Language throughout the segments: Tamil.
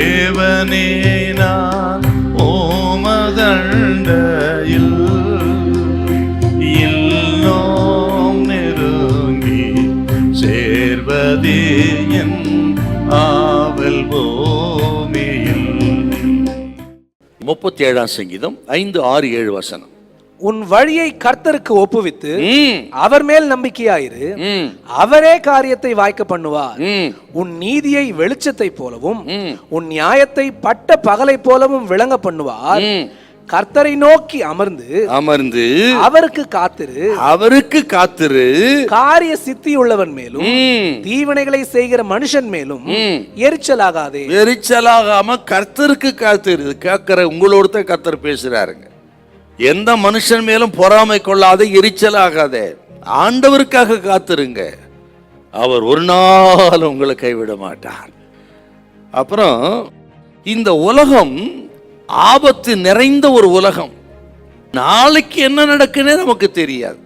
தேவனே நான் ஓமதண்டையில் இன்னும் நெருங்கி சேர்வதே என் ஆவல் பூமியில். 37ஆம் சங்கீதம் 5, 6, 7 வசனம். உன் வழியை கர்த்தருக்கு ஒப்புவித்து அவர் மேல் நம்பிக்கையாயிரு, அவரே காரியத்தை வாய்க்க பண்ணுவார். உன் நீதியை வெளிச்சத்தை போலவும் உன் நியாயத்தை பட்ட பகலை போலவும் விளங்க பண்ணுவார். கர்த்தரை நோக்கி அமர்ந்து அவருக்கு காத்திரு. காரிய சித்தி உள்ளவன் மேலும் தீவனைகளை செய்கிற மனுஷன் மேலும் எரிச்சலாகாம கர்த்தருக்கு காத்திரு. கேட்கிற உங்களோட கர்த்தர் பேசுறாருங்க. எந்த மனுஷன் மேலும் பொறாமை கொள்ளாத, எரிச்சலாகாத, ஆண்டவருக்காக காத்திருங்க. அவர் ஒரு நாள் உங்களை கைவிட மாட்டார். அப்புறம் இந்த உலகம் ஆபத்து நிறைந்த ஒரு உலகம். நாளைக்கு என்ன நடக்குன்னு நமக்கு தெரியாது.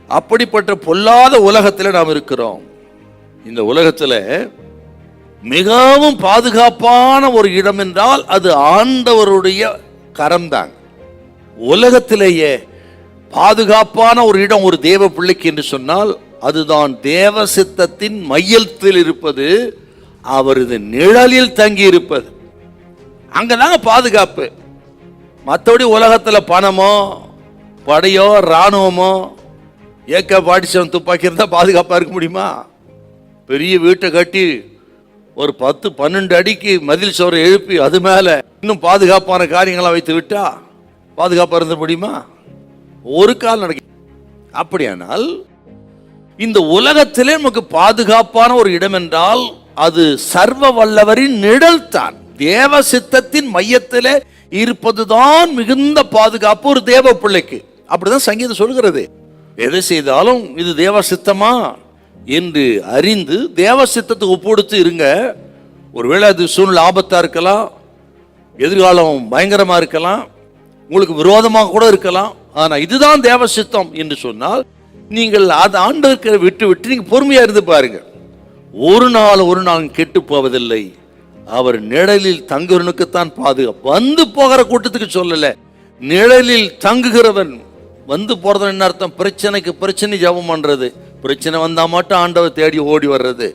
அப்படிப்பட்ட பொல்லாத உலகத்தில் நாம் இருக்கிறோம். இந்த உலகத்தில் மிகவும் பாதுகாப்பான ஒரு இடம் என்றால் அது ஆண்டவருடைய கரம்தான். உலகத்திலேயே பாதுகாப்பான ஒரு இடம் ஒரு தேவ பிள்ளைக்கு என்று சொன்னால் அதுதான் தேவ சித்தத்தின் மையத்தில் இருப்பது, அவரது நிழலில் தங்கி இருப்பது. அங்கதாங்க பாதுகாப்பு. மற்றபடி உலகத்தில் பணமோ படையோ இராணுவமோ ஏக்க பாடிச்சவன் துப்பாக்கி இருந்தால் பாதுகாப்பாக இருக்க முடியுமா? பெரிய வீட்டை கட்டி ஒரு 10-12 அடிக்கு மதில் சுவரை எழுப்பி அது மேலே இன்னும் பாதுகாப்பான காரியங்களை வைத்து விட்டா பாதுகாப்பாக இருந்த முடியுமா? ஒரு கால் நடக்க. அப்படியானால் இந்த உலகத்திலே நமக்கு பாதுகாப்பான ஒரு இடம் என்றால் அது சர்வ வல்லவரின் நிழல் தான். தேவ சித்தத்தின் மையத்தில் இருப்பதுதான் மிகுந்த பாதுகாப்பு ஒரு தேவ பிள்ளைக்கு. அப்படிதான் சங்கீதம் சொல்கிறது. எதை செய்தாலும் இது தேவ சித்தமா என்று அறிந்து தேவ சித்தத்துக்கு ஒப்புடுத்து இருங்க. ஒருவேளை அது சூழ்நிலை ஆபத்தா இருக்கலாம், எதிர்காலம் பயங்கரமா இருக்கலாம், உங்களுக்கு விரோதமாக கூட இருக்கலாம். ஆனா இதுதான் தேவ சித்தம் என்று சொன்னால் நீங்கள் அதை ஆண்டவருக்கு விட்டு நீங்க பொறுமையா இருந்து பாருங்க. ஒரு நாள் கெட்டு போவதில்லை. அவர் நிழலில் தங்குறவனுக்குத்தான் பாதுகாப்பு. வந்து போகிற கூட்டத்துக்கு சொல்லல, நிழலில் தங்குகிறவன். வந்து போறது என்ன அர்த்தம்? பிரச்சனை ஜெபம் பண்றது. பிரச்சனை வந்தா மட்டும் ஆண்டவர் தேடி ஓடி வர்றது.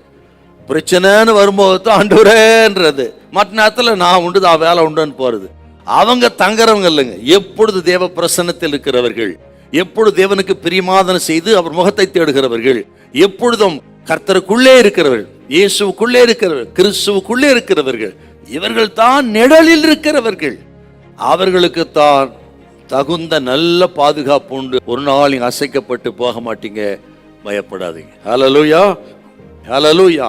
பிரச்சனைன்னு வரும்போது தான் ஆண்டவரேன்றது. மற்ற நேரத்தில் நான் உண்டு, வேலை உண்டுன்னு போறது. அவங்க தங்குறவங்க இல்லைங்க. எப்பொழுது தேவ பிரசன்னத்தில் இருக்கிறவர்கள், எப்பொழுது தேவனுக்கு பிரியமாதன செய்து அவர் முகத்தை தேடுகிறவர்கள், எப்பொழுதும் கர்த்தருக்குள்ளே இருக்கிறவர்கள், இயேசுக்குள்ளே இருக்கிறவர்கள், கிறிஸ்துவுக்குள்ளே இருக்கிறவர்கள், இவர்கள் தான் நிழலில் இருக்கிறவர்கள். அவர்களுக்கு தான் தகுந்த நல்ல பாதுகாப்பு உண்டு. ஒரு நாள் அசைக்கப்பட்டு போக மாட்டீங்க, பயப்படாதீங்க. ஹல்லேலூயா, ஹல்லேலூயா.